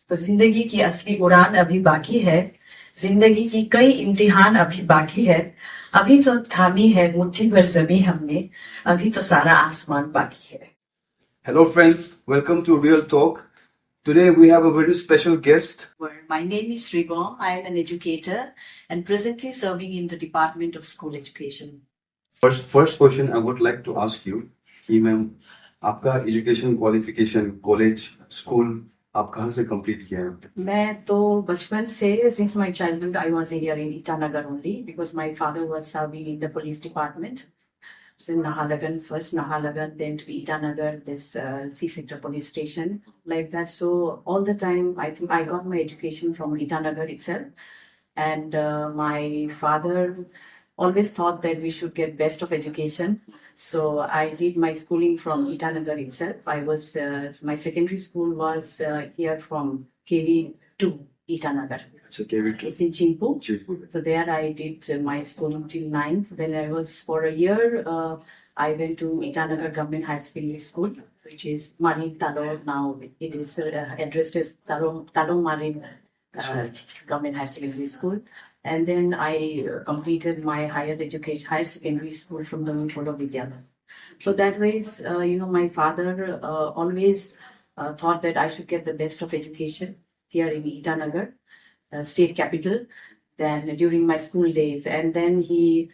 तो जिंदगी की असली उड़ान अभी बाकी है, जिंदगी की कई इम्तिहान अभी बाकी है। अभी तो थामी है मुट्ठी भर ज़मीं हमने, अभी तो सारा आसमान बाकी है। Hello friends, welcome to Real Talk. Today we have a very special guest. My name is RIBOM. I am an educator and presently serving in the Department of School Education. First question I would like to ask you कि ma'am आपका education qualification college school आप कहाँ से complete किया है? मैं तो बचपन से since my childhood I was here in Itanagar only because my father was serving in the police department. So in Nahalagan, first Nahalagan, then to Itanagar, this C sector police station, like that. So all the time, I think I got my education from Itanagar itself. And my father always thought that we should get best of education. So I did my schooling from Itanagar itself. I was, my secondary school was here from KV to Itanagar. So KV2. It's in Chimpu. So there I did my schooling till 9th. Then I was for a year, I went to Itanagar Government Higher Secondary School, which is Marin Talor now. It is addressed as Talor Marin Government Higher Secondary School. And then I completed my higher secondary school from the NO.4 Vidyalaya. So that ways, my father always thought that I should get the best of education here in Itanagar, state capital, then during my school days. And then he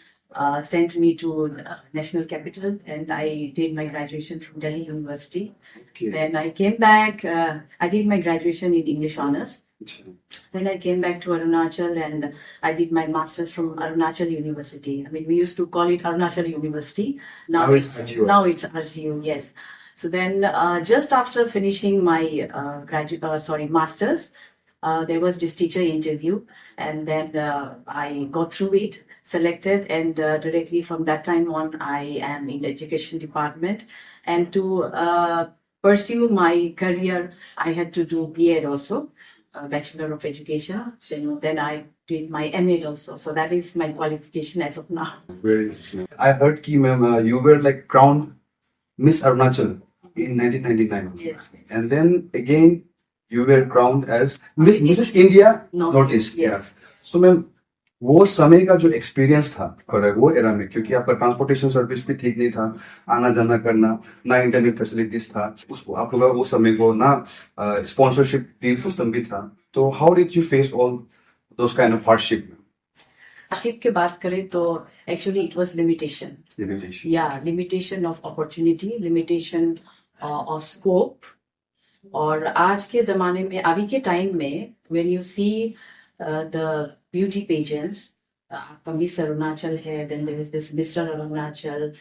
sent me to national capital and I did my graduation from Delhi University. Okay. Then I came back, I did my graduation in English Honours. Then I came back to Arunachal and I did my master's from Arunachal University. I mean, we used to call it Arunachal University. Now it's RGU, yes. So then just after finishing my master's, there was this teacher interview and then I got through it, selected, and directly from that time on, I am in the education department. And to pursue my career, I had to do B.Ed also. Bachelor of Education. Then I did my MA also. So that is my qualification as of now. Very interesting. I heard ki ma'am, you were like crowned Miss Arunachal in 1999. Yes. And then again you were crowned as Mrs. India Northeast. Yes. Yeah. So ma'am, वो समय का जो experience था वो era में, क्योंकि आपका transportation service भी ठीक नहीं था, आना जाना करना, ना इंटरनेट फैसिलिटीज था, उसको आप लोग वो समय को ना स्पॉन्सरशिप डील सिस्टम भी था. तो how did you face all those kind of hardship? Hardship की बात करें तो actually it was limitation. Limitation of opportunity, limitation of scope. और आज के जमाने में, अभी के टाइम में, when you see the beauty pageants, Miss Arunachal है, then there is this Mr. Arunachal,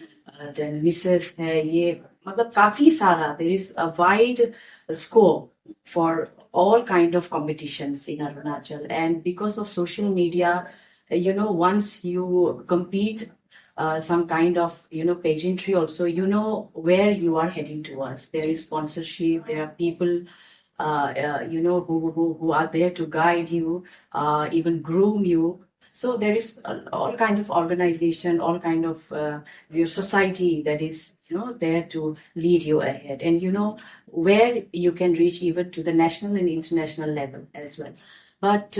then Mrs. है, ये मतलब काफी सारा, there is a wide scope for all kind of competitions in Arunachal. And because of social media, once you compete some kind of pageantry also, where you are heading towards. There is sponsorship, there are people who are there to guide you, even groom you. So there is all kind of organization, all kind of your society that is there to lead you ahead, and where you can reach even to the national and international level as well. But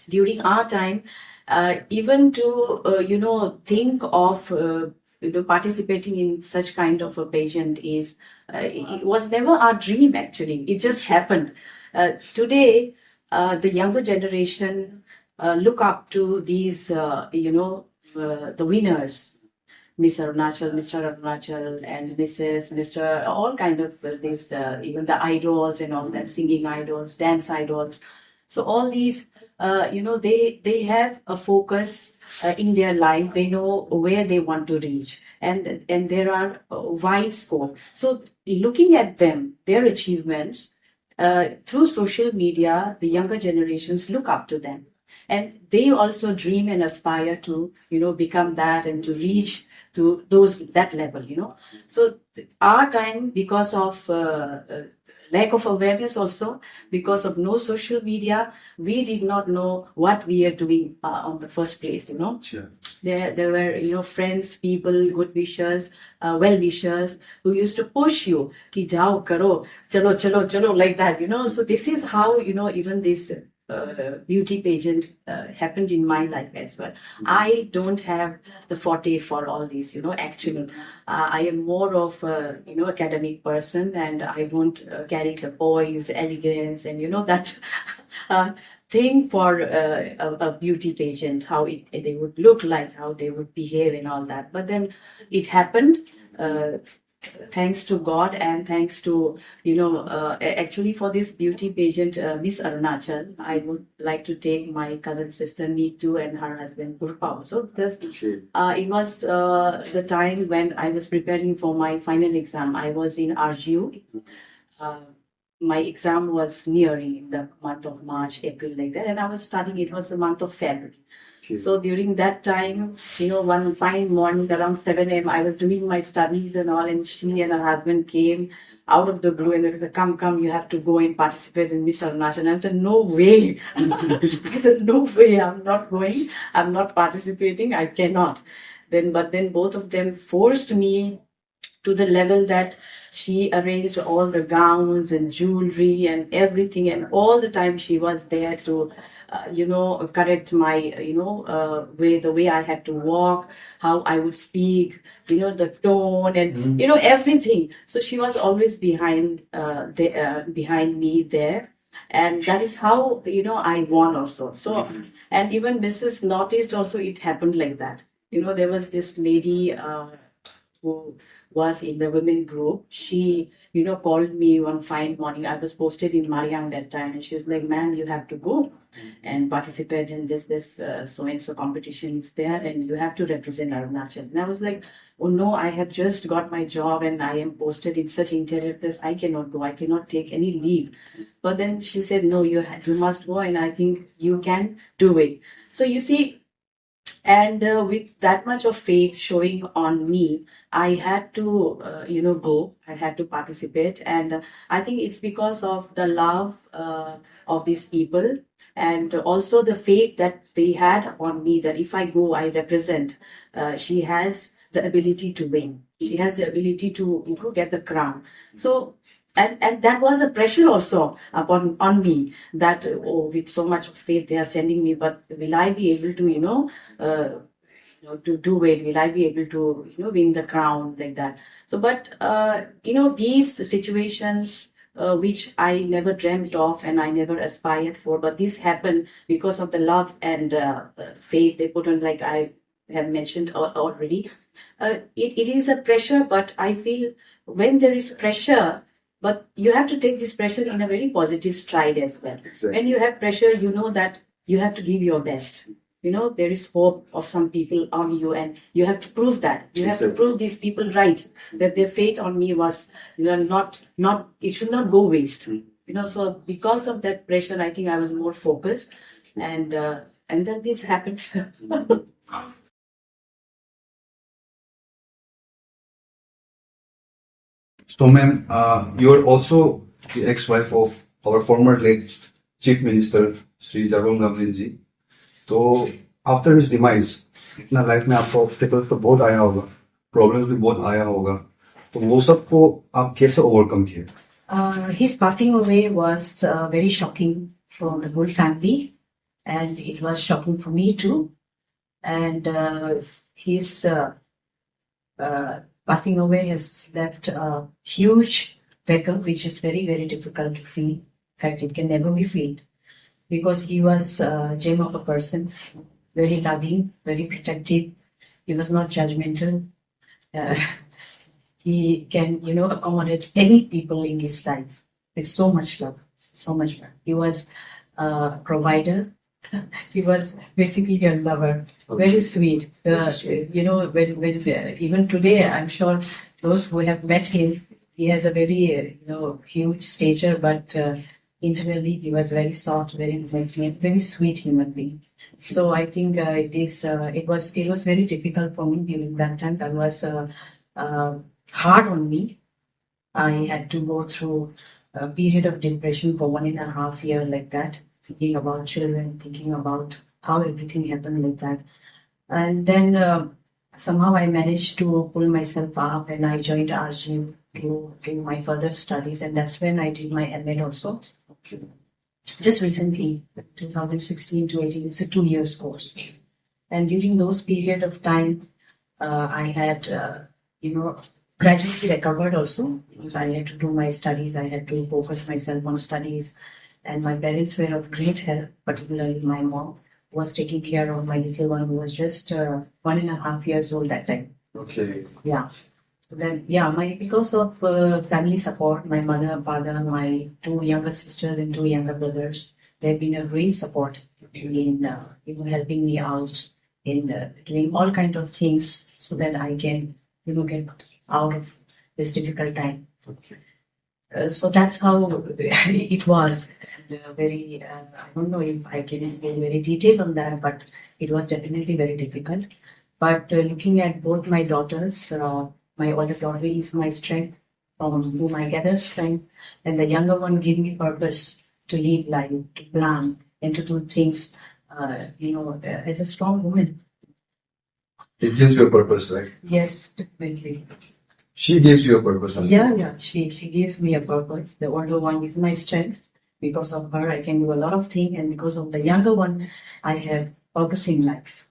during our time, even to think of participating in such kind of a pageant is it was never our dream. Actually, it just happened. Today, the younger generation look up to these, the winners, Miss Arunachal, Mr. Arunachal, and Mrs., Mr. All kind of this, even the idols and all that, singing idols, dance idols. So all these, they have a focus in their life. They know where they want to reach, and there are wide scope. So looking at them, their achievements through social media, the younger generations look up to them, and they also dream and aspire to become that and to reach to that level. So our time, because of lack of awareness also, because of no social media, we did not know what we are doing on the first place. Sure. there were, friends, people, good wishers, well wishers who used to push you, ki jao karo, chalo, chalo, chalo, like that, So this is how, even this beauty pageant happened in my life as well. I don't have the forte for all these, actually. I am more of a, academic person, and I don't carry the poise, elegance, and, that thing for a beauty pageant, how they would look like, how they would behave and all that. But then it happened, thanks to God, and thanks to, actually for this beauty pageant, Miss Arunachal, I would like to take my cousin sister Neetu and her husband Purpa also, because it was the time when I was preparing for my final exam. I was in RGU. My exam was nearing in the month of March, April, like that, and I was studying. It was the month of February. So during that time, one fine morning around 7 a.m., I was doing my studies and all, and she and her husband came out of the blue and they said, come, you have to go and participate in Miss Arunachal. And I said, no way. I said, no way, I'm not going. I'm not participating. I cannot. But then both of them forced me to the level that she arranged all the gowns and jewelry and everything, and all the time she was there to correct my the way I had to walk, how I would speak, the tone, and everything. So she was always behind me there, and that is how I won also. So and even Mrs. Northeast also, it happened like that. There was this lady who was in the women group. She, called me one fine morning. I was posted in Mariang that time, and she was like, "Ma'am, you have to go and participate in this so-and-so competition is there, and you have to represent Arunachal." And I was like, "Oh no, I have just got my job and I am posted in such interior place. I cannot go. I cannot take any leave." But then she said, "No, you must go, and I think you can do it." So you see, and with that much of faith showing on me, I had to, go. I had to participate, and I think it's because of the love of these people, and also the faith that they had on me. That if I go, I represent. She has the ability to win. She has the ability to get the crown. So. And that was a pressure also on me, that with so much faith they are sending me, but will I be able to to do it? Will I be able to win the crown, like that? So, but these situations which I never dreamt of and I never aspired for, but this happened because of the love and faith they put on, like I have mentioned already. It is a pressure, but I feel when there is pressure. But you have to take this pressure in a very positive stride as well. Exactly. When you have pressure, you know that you have to give your best. There is hope of some people on you, and you have to prove that. You have to prove these people right, that their faith on me was not it should not go waste. So because of that pressure, I think I was more focused, and then this happened. So, ma'am, you're also the ex-wife of our former late Chief Minister, Sri GAMLIN जी. तो after his demise, इतना life में आपको obstacles तो बहुत आया होगा, problems भी बहुत आया होगा, तो वो सब को आप कैसे ओवरकम किए? His passing away was very shocking for the whole family, and it was shocking for me too. And his passing away has left a huge vacuum, which is very, very difficult to feel. In fact, it can never be felt, because he was a gem of a person, very loving, very protective. He was not judgmental. He can, accommodate any people in his life with so much love, so much love. He was a provider. He was basically a lover, very sweet. Even today, I'm sure those who have met him, he has a very, huge stature, but internally he was very soft, very sweet human being. So I think it was very difficult for me during that time. That was hard on me. I had to go through a period of depression for 1.5 years, like that, thinking about children, thinking about how everything happened like that. And then somehow I managed to pull myself up and I joined RG to do my further studies. And that's when I did my ML also. Okay. Just recently, 2016 to 18, it's a 2 years course. And during those period of time, I had, gradually recovered also because I had to do my studies. I had to focus myself on studies. And my parents were of great help, particularly my mom was taking care of my little one who was just 1.5 years old that time. Okay. Yeah. So then, because of family support, my mother, father, my 2 younger sisters and 2 younger brothers, they've been a great support in helping me out in doing all kind of things so that I can get out of this difficult time. Okay. So that's how it was. And I don't know if I can go very detailed on that, but it was definitely very difficult. But looking at both my daughters, my older daughter is my strength, from whom I gather strength, and the younger one gave me purpose to live life, to plan, and to do things, as a strong woman. It gives you a purpose, right? Yes, definitely. She gives you a purpose. Huh? Yeah. She gives me a purpose. The older one is my strength. Because of her, I can do a lot of things, and because of the younger one, I have purpose in life.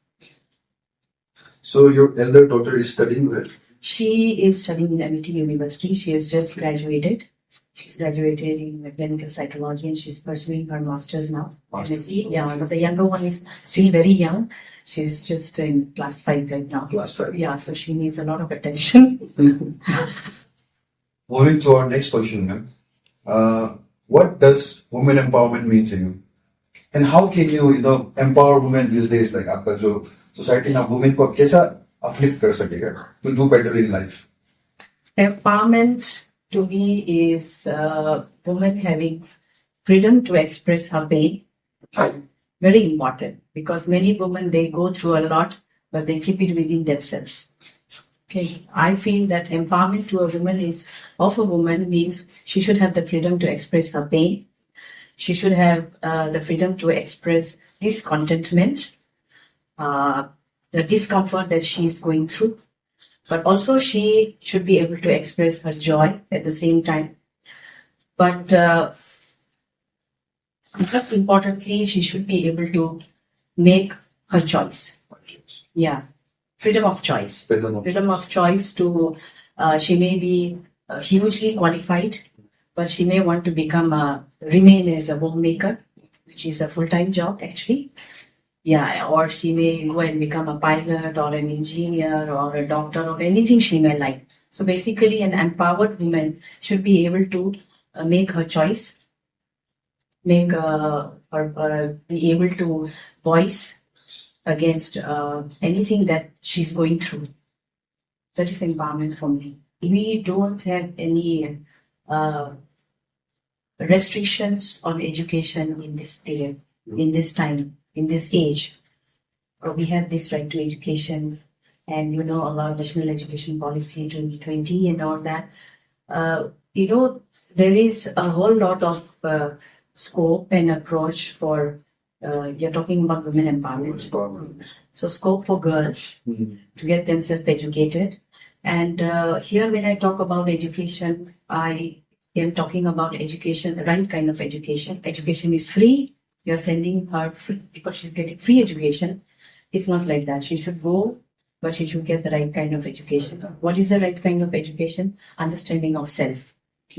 So your elder daughter is studying where? She is studying in MIT University. She has just graduated. She's graduated in clinical psychology and she's pursuing her master's now. MSc. Yeah, but the younger one is still very young. She's just in class 5 right now. Class 5. Yeah, so she needs a lot of attention. Moving to our next question, ma'am. What does women empowerment mean to you? And how can you, empower women these days? Like, आपका जो society ना women को कैसा uplift कर सकेगा to do better in life? Empowerment to me is women having freedom to express her pain. Very important, because many women, they go through a lot, but they keep it within themselves. Okay, I feel that empowerment to a woman of a woman means she should have the freedom to express her pain. She should have the freedom to express discontentment, the discomfort that she is going through. But also she should be able to express her joy at the same time. But most importantly, she should be able to make her choice. Yeah. Freedom of choice. Freedom of choice to, she may be hugely qualified, but she may want to remain as a homemaker, which is a full-time job actually. Yeah, or she may go and become a pilot or an engineer or a doctor or anything she may like. So basically an empowered woman should be able to make her choice, be able to voice against anything that she's going through. That is empowerment for me. We don't have any restrictions on education in this period, in this time, in this age. We have this right to education and, our National Education Policy 2020 and all that. There is a whole lot of scope and approach for you're talking about women empowerment. So scope for girls to get themselves educated. And here when I talk about education, I am talking about education, the right kind of education. Education is free. You're sending her free because she's getting free education. It's not like that. She should go, but she should get the right kind of education. What is the right kind of education? Understanding of self.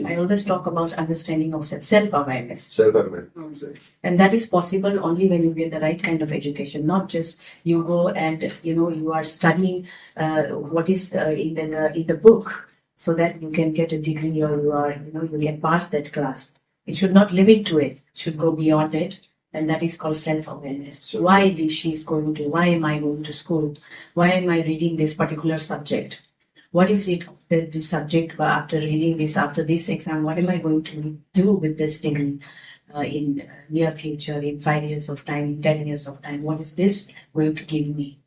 I always talk about understanding of self-awareness. Self-awareness. And that is possible only when you get the right kind of education, not just you go and, you are studying what is in the book so that you can get a degree or you can pass that class. It should not limit to it. It should go beyond it. And that is called self-awareness. So why am I going to school? Why am I reading this particular subject? What is it, this subject, after reading this, after this exam, what am I going to do with this degree in near future, in 5 years of time, in 10 years of time? What is this going to give me?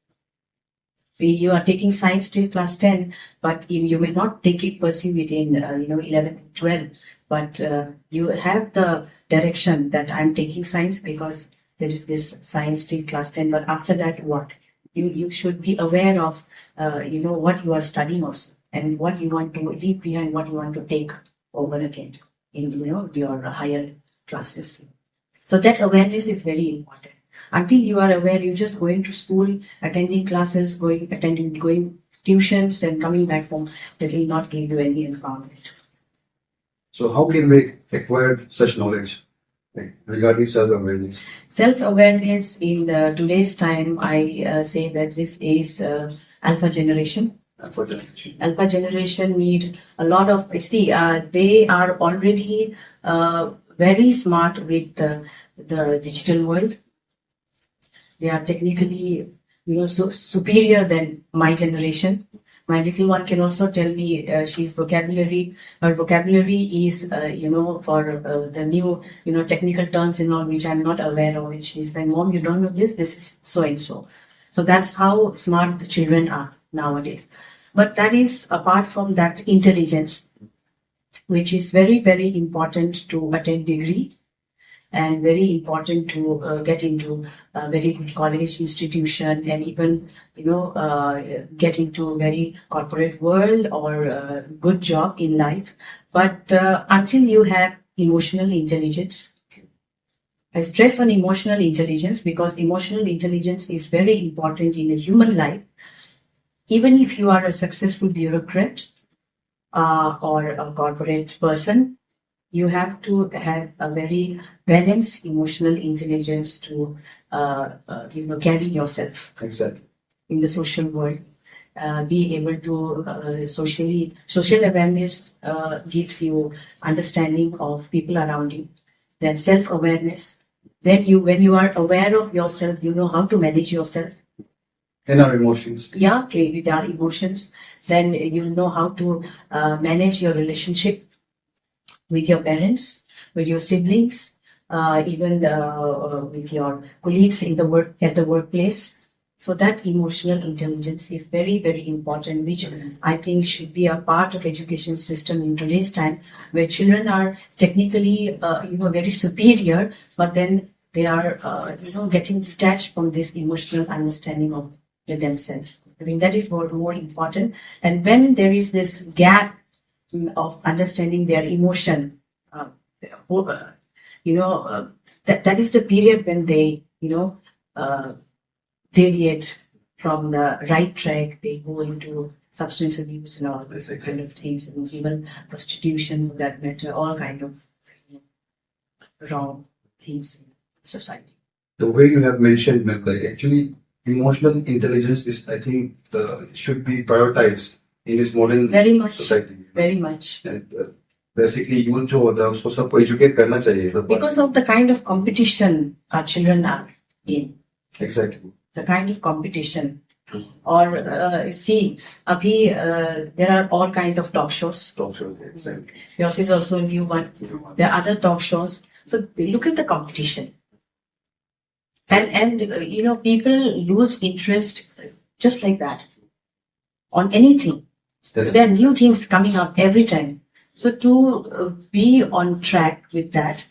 You are taking science till class 10, but you may not pursue it in 11 and 12, but you have the direction that I'm taking science because there is this science till class 10, but after that, what? You should be aware of what you are studying also, and what you want to leave behind, what you want to take over again in your higher classes. So that awareness is very important. Until you are aware, you're just going to school, attending classes, going tuitions, then coming back home. That will not give you any empowerment. So how can we acquire such knowledge regarding self-awareness? Self-awareness in today's time, I say that this is alpha generation. Alpha generation need a lot of, they are already very smart with the digital world. They are technically, so superior than my generation. My little one can also tell me her vocabulary is, for the new, technical terms and all, which I'm not aware of. And she's like, Mom, you don't know this is so and so. So that's how smart the children are nowadays. But that is apart from that intelligence, which is very, very important to attain degree, and very important to get into a very good college institution, and even get into a very corporate world or a good job in life. But until you have emotional intelligence, I stress on emotional intelligence because emotional intelligence is very important in a human life. Even if you are a successful bureaucrat or a corporate person, you have to have a very balanced emotional intelligence to carry yourself Exactly. in the social world. Be able to social awareness gives you understanding of people around you. Then self-awareness. Then when you are aware of yourself, you know how to manage yourself. And our emotions. Yeah, with our emotions. Then you know how to manage your relationship with your parents, with your siblings, even with your colleagues at the workplace. So that emotional intelligence is very, very important, which I think should be a part of education system in today's time, where children are technically, very superior, but then they are, getting detached from this emotional understanding of themselves. I mean, that is more important. And when there is this gap of understanding their emotion, that is the period when they, deviate from the right track. They go into substance abuse and all this kind of things, and even prostitution, for that matter, all kind of wrong things in society. The way you have mentioned, ma'am, actually, emotional intelligence is, I think, should be prioritized in this modern Very much. society. Very much. And basically, youth जो होता है उसको सबको educate करना चाहिए. Because of the kind of competition our children are in. Exactly. The kind of competition. Or there are all kind of talk shows. Talk show, exactly. Yours is also a new one. There are other talk shows. So they look at the competition. And people lose interest just like that on anything. Yes. There are new things coming up every time. So to be on track with that,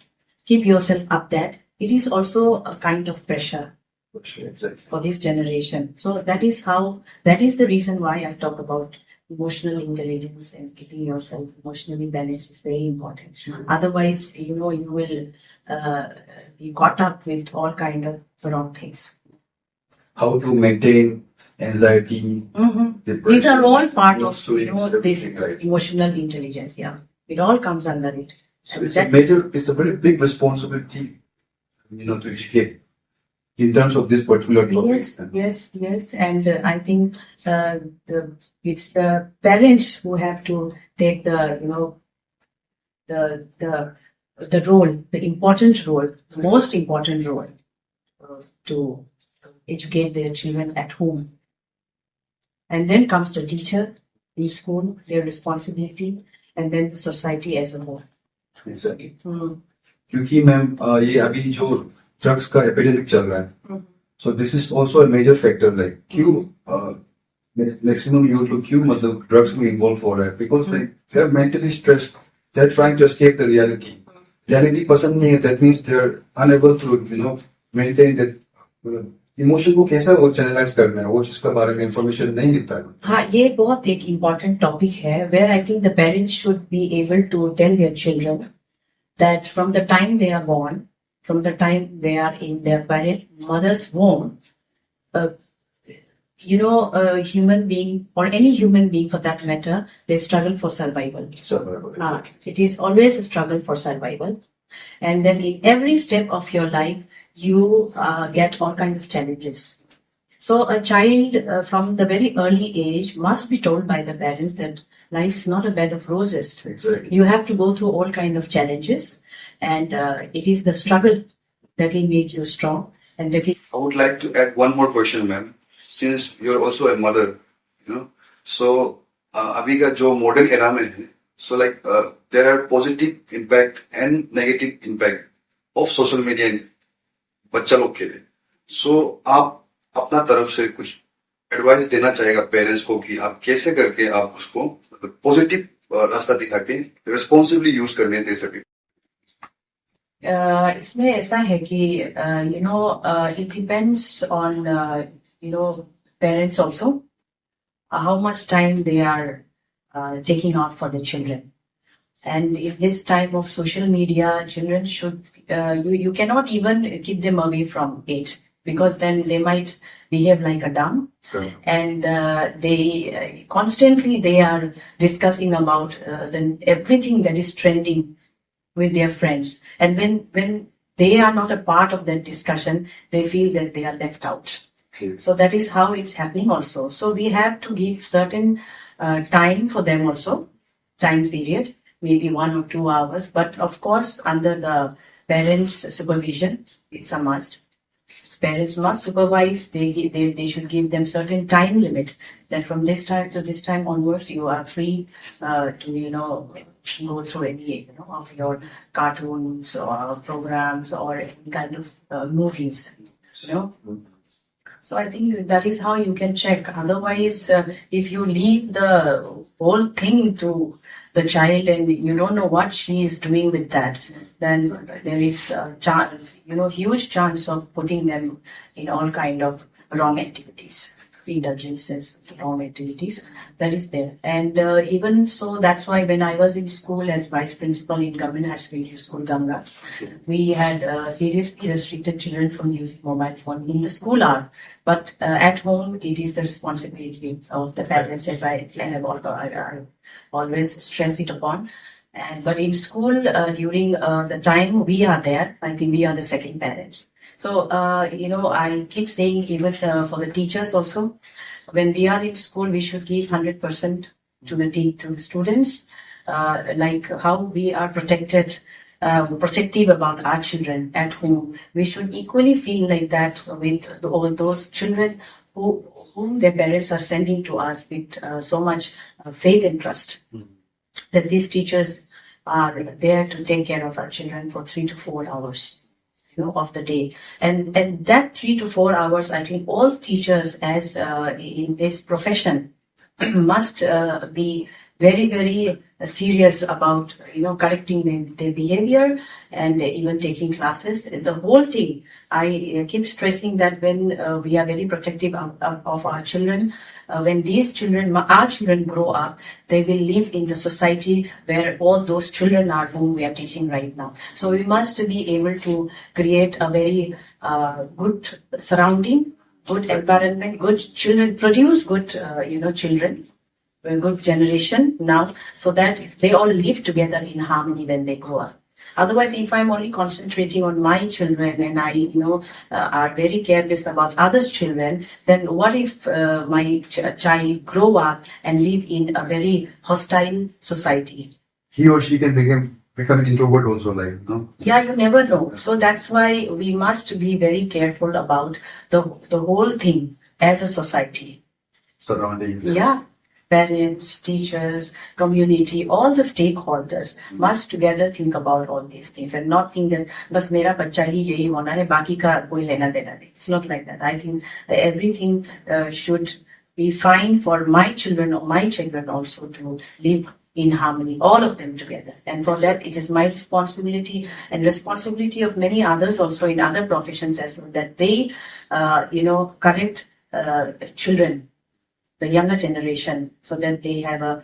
keep yourself up that, it is also a kind of pressure. Exactly. For this generation. So that is the reason why I talk about emotional intelligence, and keeping yourself emotionally balanced is very important. Sure. Otherwise, you will be caught up with all kind of wrong things. How to maintain anxiety, depression. These are all part of this right? emotional intelligence. Yeah, it all comes under it. So it's a very big responsibility, to educate in terms of this particular topic. Yes. And I think it's the parents who have to take the role, the important role, most important role to educate their children at home. And then comes the teacher in school, their responsibility, and then the society as a whole. Exactly. क्योंकि ma'am ये अभी जो drugs का epidemic चल रहा है, so this is also a major factor, like क्यों maximum youth क्यों मतलब drugs में involve हो रहा है, because like they are mentally stressed, they are trying to escape the reality. Reality पसंद नहीं है, that means they are unable to maintain that emotion को कैसे वो चैनलाइज करना है, वो इसके बारे में इंफॉर्मेशन नहीं मिलता है. हाँ, ये बहुत एक इम्पोर्टेंट टॉपिक है where I think the parents should be able to tell their children that from the time they are born, from the time they are in their mother's womb, uh, a human being or any human being for that matter, they struggle for survival. It is always a struggle for survival. And then in every step of your life, you get all kinds of challenges. So a child from the very early age must be told by the parents that life is not a bed of roses. Exactly. You have to go through all kinds of challenges, and it is the struggle that will make you strong. And that I would like to add one more question, ma'am. Since you're also a mother, so अभी का जो modern era में है, so like there are positive impact and negative impact of social media in बच्चा लोग के लिए. So आप अपना तरफ से कुछ एडवाइस देना चाहेगा पेरेंट्स को कि आप कैसे करके आप उसको पॉजिटिव रास्ता दिखा के रिस्पॉन्सिबली यूज करने दे सके. इसमें ऐसा है कि it depends on parents also how much time they are taking out for the children. And in this time of social media, children should you cannot even keep them away from it, because then they might behave like a dumb. Sure. And they constantly they are discussing about everything that is trending with their friends, and when they are not a part of that discussion, they feel that they are left out. Okay. So that is how it's happening also. So we have to give certain time for them also, time period, maybe 1 or 2 hours, but of course under the parents' supervision, it's a must. Parents must supervise. They should give them certain time limit, that from this time to this time onwards you are free to go through any of your cartoons or programs or any kind of movies. So I think that is how you can check. Otherwise, if you leave the whole thing to the child and you don't know what she is doing with that, then there is a huge chance of putting them in all kind of wrong activities, indulgences, wrong activities. That is there. And even so, that's why when I was in school as vice principal in Government Higher Secondary School, Gamla, we had seriously restricted children from using mobile phone in the school hour. But at home, it is the responsibility of the parents, as I have always stressed it upon. But in school, during the time we are there, I think we are the second parents. So, I keep saying even for the teachers also, when we are in school, we should give 100% to the students, like how we are protective about our children at home. We should equally feel like that with all those children whom their parents are sending to us with so much faith and trust, that these teachers are there to take care of our children for 3 to 4 hours of the day. And that 3 to 4 hours, I think all teachers as in this profession must be very, very serious about, correcting their behavior and even taking classes. The whole thing, I keep stressing that when we are very protective of our children, when these children, our children grow up, they will live in the society where all those children are whom we are teaching right now. So we must be able to create a very good surrounding, good environment, good children, produce good, children, a good generation now, so that they all live together in harmony when they grow up. Otherwise, if I'm only concentrating on my children and I, are very careless about others' children, then what if my child grow up and live in a very hostile society? He or she can become introvert also, Yeah, you never know. So that's why we must be very careful about the whole thing as a society. Surroundings. Yeah. Parents, teachers, community, all the stakeholders must together think about all these things and not think that बस मेरा बच्चा ही यही होना है, बाकी का कोई लेना देना नहीं. It's not like that. I think everything should be fine for my children or my children also to live in harmony, all of them together. And for that, it is my responsibility and responsibility of many others also in other professions as well, that they, correct children, the younger generation, so that they have a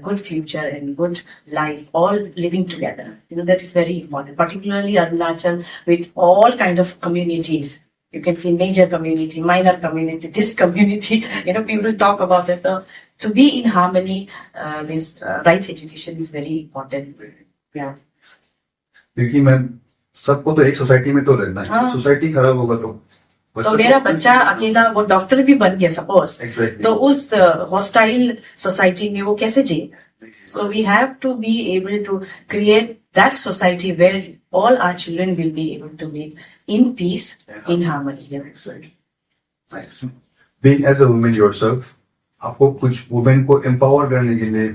good future and good life, all living together. That is very important, particularly Arunachal with all kind of communities. You can see major community, minor community, this community, people talk about it. To be in harmony, this right education is very important. Yeah. क्योंकि ma'am सबको तो एक society में तो रहना है, society खराब होगा तो मेरा बच्चा अकेला वो डॉक्टर भी बन गया सपोज, तो उस हॉस्टाइल सोसाइटी में वो कैसे जिए? So we have to be able to create that society where all our children will be able to live in peace, in harmony. Exactly. Nice. Being as a woman yourself, आपको कुछ women को empower करने के लिए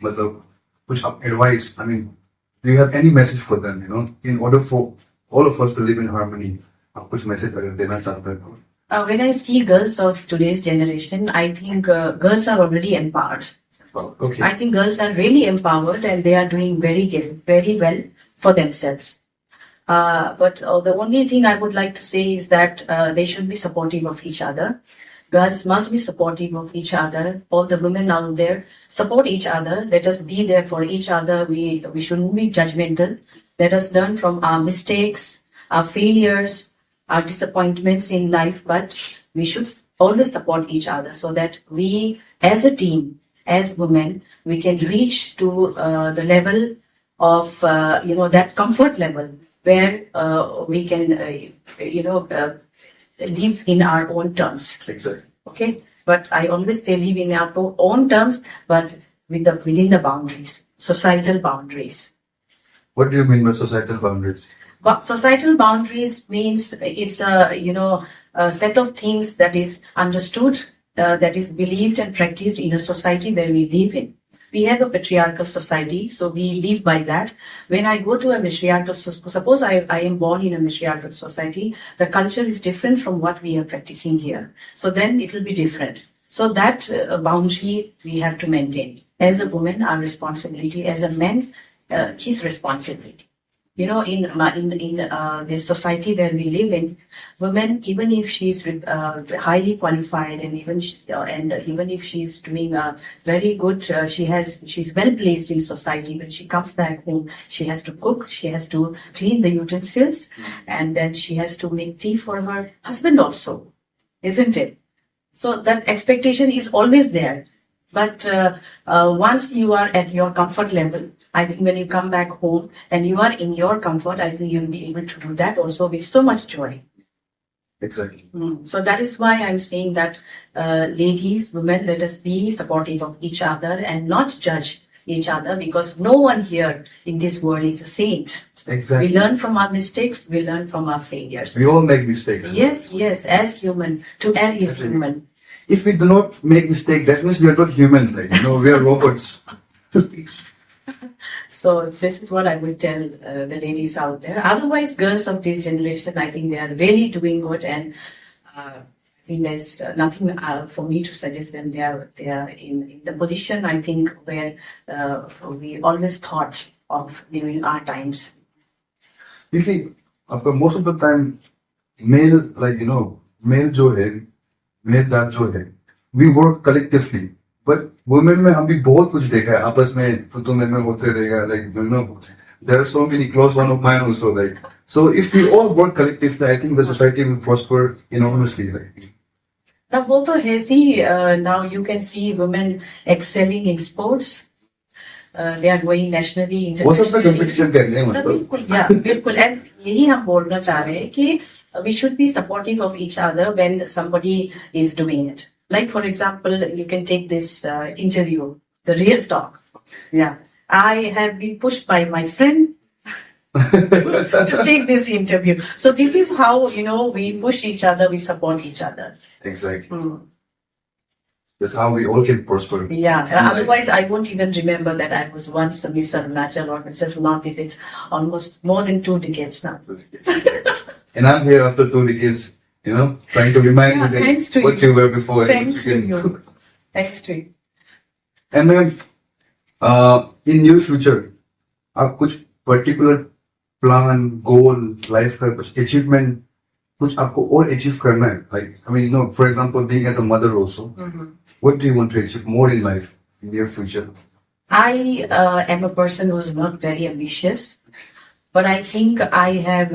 मतलब कुछ advice, I mean, do you have any message for them, in order for all of us to live in harmony? आप कुछ message अगर देना चाहते हैं? When I see girls of today's generation, I think girls are already empowered. Okay. I think girls are really empowered and they are doing very well for themselves. But the only thing I would like to say is that they should be supportive of each other. Girls must be supportive of each other. All the women out there, support each other. Let us be there for each other. We shouldn't be judgmental. Let us learn from our mistakes, our failures, our disappointments in life. But we should always support each other so that we, as a team, as women, we can reach to the level of, that comfort level where we can, live in our own terms. Exactly. Okay? But I always say live in our own terms, but within the boundaries, societal boundaries. What do you mean by societal boundaries? But societal boundaries means it's a set of things that is understood, that is believed and practiced in a society where we live in. We have a patriarchal society, so we live by that. When I go to a matriarchal, suppose I am born in a matriarchal society, the culture is different from what we are practicing here. So then it will be different. So that boundary we have to maintain. As a woman, our responsibility. As a man, his responsibility. In this society where we live in, women, even if she's highly qualified and even if she's doing a very good, she's well placed in society. When she comes back home, she has to cook, she has to clean the utensils, and then she has to make tea for her husband also, isn't it? So that expectation is always there. But once you are at your comfort level, I think when you come back home and you are in your comfort, I think you'll be able to do that also with so much joy. Exactly. So that is why I'm saying that ladies, women, let us be supportive of each other and not judge each other, because no one here in this world is a saint. Exactly. We learn from our mistakes, we learn from our failures. We all make mistakes. Yes, as human. To err is human. If we do not make mistakes, that means we are not human. We are robots. So this is what I would tell the ladies out there. Otherwise, girls of this generation, I think they are really doing good, and I think there's nothing for me to suggest them. They are in the position, I think, where we always thought of during our times. You see, most of the time, male, male जो है, male जात जो है, we work collectively. But women में हम भी बहुत कुछ देखा है, आपस में में होते रहेगा, there are so many close one of mine also, so if we all work collectively, I think the society will prosper enormously. Now both now you can see women excelling in sports. They are going nationally, internationally. competition कर रहे हैं बिल्कुल, बिल्कुल. And यही हम बोलना चाह रहे हैं कि we should be supportive of each other when somebody is doing it. Like, for example, you can take this interview, the real talk. Yeah. I have been pushed by my friend to take this interview. So this is how, we push each other, we support each other. Exactly. That's how we all can prosper. Yeah. Otherwise, I won't even remember that I was once a Miss Arunachal or Mrs. Northeast. It's almost more than 2 decades now. And I'm here after 2 decades. Trying to remind you that you were before. Thanks to you. Thanks to you. And then, in new future आप कुछ particular plan goal life का कुछ achievement कुछ आपको और achieve करना है like I mean no for example being as a mother also what do you want to achieve more in life in near future I am a person who's not very ambitious, but I think I have,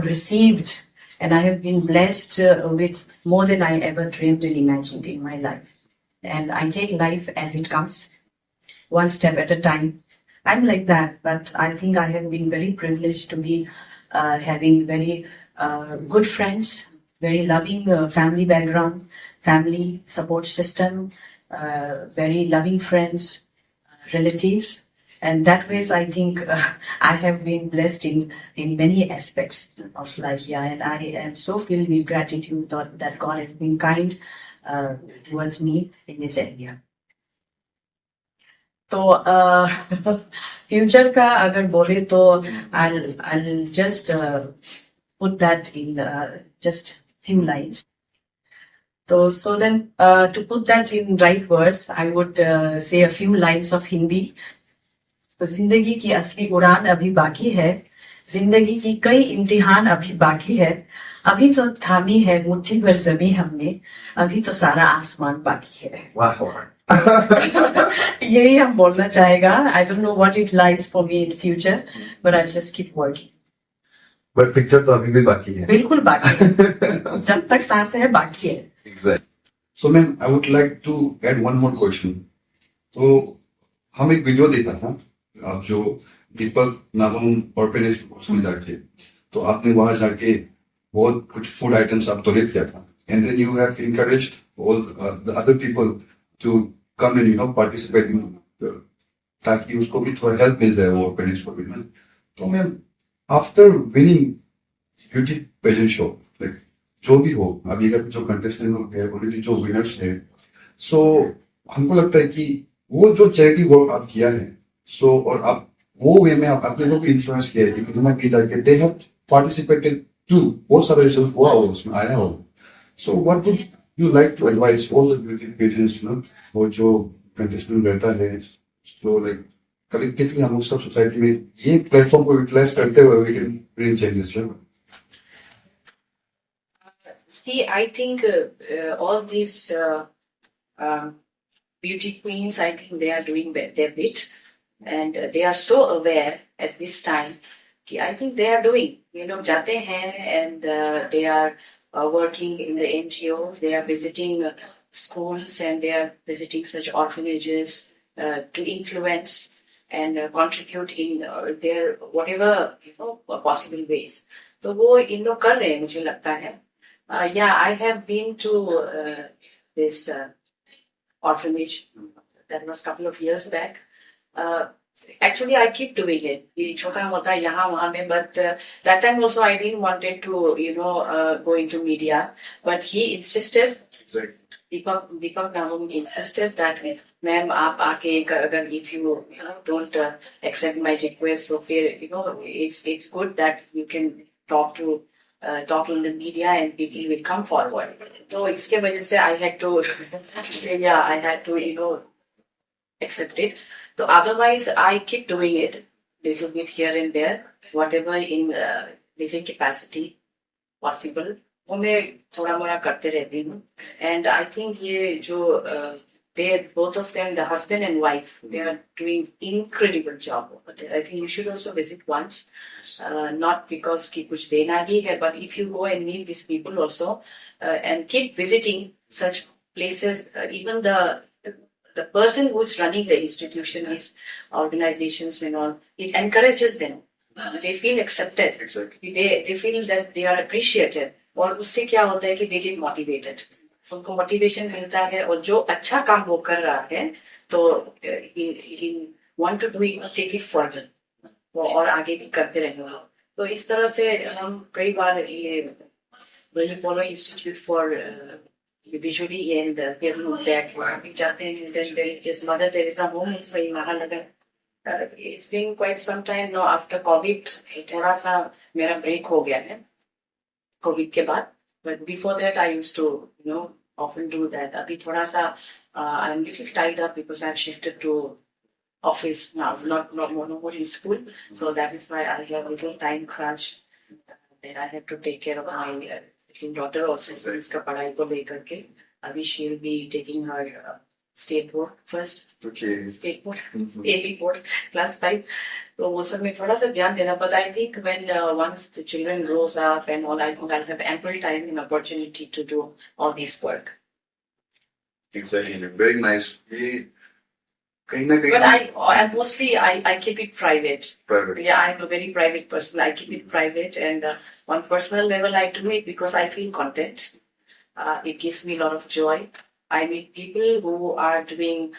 received and I have been blessed with more than I ever dreamed and imagined in my life. And I take life as it comes, one step at a time. I'm like that, but I think I have been very privileged to be having very good friends, very loving family background, family support system, very loving friends, relatives, and that ways I think I have been blessed in many aspects of life. Yeah, and I am so filled with gratitude that God has been kind towards me in this area. तो future का अगर बोले तो I'll just put that in just few lines. So then to put that in right words, I would say a few lines of Hindi. तो जिंदगी की असली उड़ान अभी बाकी है, जिंदगी की कई इम्तिहान अभी बाकी है, अभी तो थामी है मुट्ठी भर जमी हमने, अभी तो सारा आसमान बाकी है. वाह यही हम बोलना चाहेगा. I don't know what it lies for me in future, but I'll just keep working. But picture तो अभी भी बाकी है. बिल्कुल बाकी है. जब तक सांसें है बाकी है. Exactly. So ma'am, I would like to add one more question. तो हम एक वीडियो देखा था आप जो दीपक नामम ऑर्फेनेज उसमें जाके तो आपने वहां जाके बहुत कुछ फूड आइटम्स आप डोनेट किया था and then you have encouraged all the other people to come and participate in ताकि उसको भी थोड़ा हेल्प मिल जाए वो ऑर्फेनेज को भी ना. तो ma'am after winning beauty pageant show like जो भी हो अभी का जो कंटेस्टेंट लोग है ऑलरेडी जो विनर्स है सो हमको लगता है कि वो जो चैरिटी वर्क आप किया है सो और आप वो वे में आप अपने लोग को इन्फ्लुएंस किया है कि कितना की जाके दे हैव पार्टिसिपेटेड टू बहुत सारे रिजल्ट हुआ हो उसमें आया हो. So what would you like to advice all the beauty pageants वो जो कंटेस्टेंट रहता है तो लाइक कलेक्टिवली हम सब सोसाइटी में ये प्लेटफॉर्म को यूटिलाइज करते हुए we can bring changes. See, I think all these beauty queens, I think they are doing their bit, and they are so aware at this time. I think they are doing. You know, जाते हैं and they are working in the NGO. They are visiting schools and they are visiting such orphanages to influence and contribute in their whatever possible ways. तो वो इन लोग कर रहे हैं मुझे लगता है. Yeah, I have been to this orphanage. That was a couple of years back. Actually, I keep doing it. ये छोटा मोटा यहाँ वहाँ में, but that time also I didn't wanted to, go into media. But he insisted. Exactly. Deepak Namum insisted that, ma'am, आप आके अगर if you don't accept my request, so it's good that you can talk in the media and people will come forward. So इसके वजह से I had to accept it. So otherwise I keep doing it little bit here and there, whatever in little capacity possible. वो मैं थोड़ा मोड़ा करते रहती हूँ. And I think ये जो they both of them, the husband and wife, they are doing incredible job over there. I think you should also visit once, not because कि कुछ देना ही है, but if you go and meet these people also and keep visiting such places, even the person who's running the institution, these organizations and all, it encourages them. They feel accepted. Exactly. They feel that they are appreciated. और उससे क्या होता है कि they get motivated. उनको motivation मिलता है और जो अच्छा काम वो कर रहा है तो he want to do it, take it further और आगे भी करते रहेंगे. तो इस तरह से हम कई बार ये पोलो institute for visually and hearing back भी जाते हैं. Then there is Mother Teresa home in महानगर. It's been quite some time now after COVID. थोड़ा सा मेरा ब्रेक हो गया है COVID के बाद. But before that, I used to, often do that. Abhi thoda sa, I'm little tied up because I've shifted to office now, not no more in school. So that is why I have a little time crunch. Then I have to take care of my little daughter also. So उसका पढ़ाई को लेकर के अभी she will be taking her state board first. Okay. State board, AP board, class 5. तो वो सब में थोड़ा सा ध्यान देना. But I think when once the children grows up and all, I think I'll have ample time and opportunity to do all this work. Exactly. Very nice. ये कहीं ना But कहीं I mostly I keep it private. private. Yeah, I'm a very private person. I keep it private, and on personal level, I do it because I feel content. It gives me a lot of joy. I meet people who are doing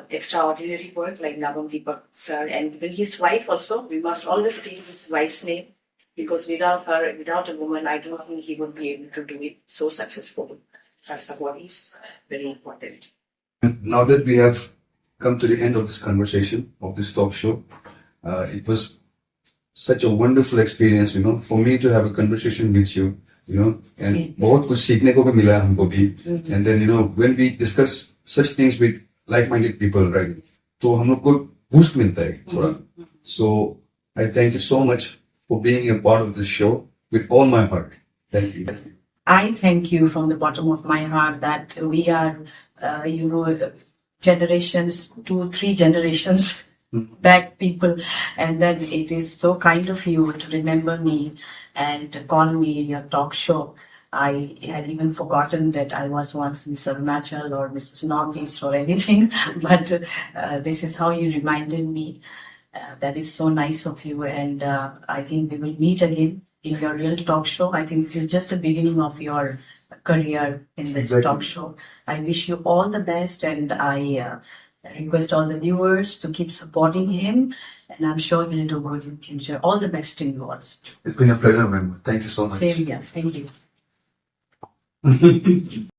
extraordinary work, like Nagam Deepak sir, and even his wife also. We must always take his wife's name, because without her, without a woman, I don't think he would be able to do it so successfully. Her support is very important. Now that we have come to the end of this conversation, of this talk show, it was such a wonderful experience, for me to have a conversation with you, and बहुत कुछ सीखने को भी मिला हमको भी. And then, when we discuss such things with like-minded people, right, तो हम लोग को boost मिलता है थोड़ा. So I thank you so much for being a part of this show with all my heart. Thank you. I thank you from the bottom of my heart that we are, generations, 2-3 generations back people, and then it is so kind of you to remember me and to call me in your talk show. I had even forgotten that I was once Miss ARUNACHAL or Mrs. Northeast or anything, but this is how you reminded me. That is so nice of you, and I think we will meet again in your real talk show. I think this is just the beginning of your career in this talk show. I wish you all the best, and I request all the viewers to keep supporting him, and I'm sure he'll do good in future. All the best to you all. It's been a pleasure, ma'am. Thank you so much. Same here. Thank you.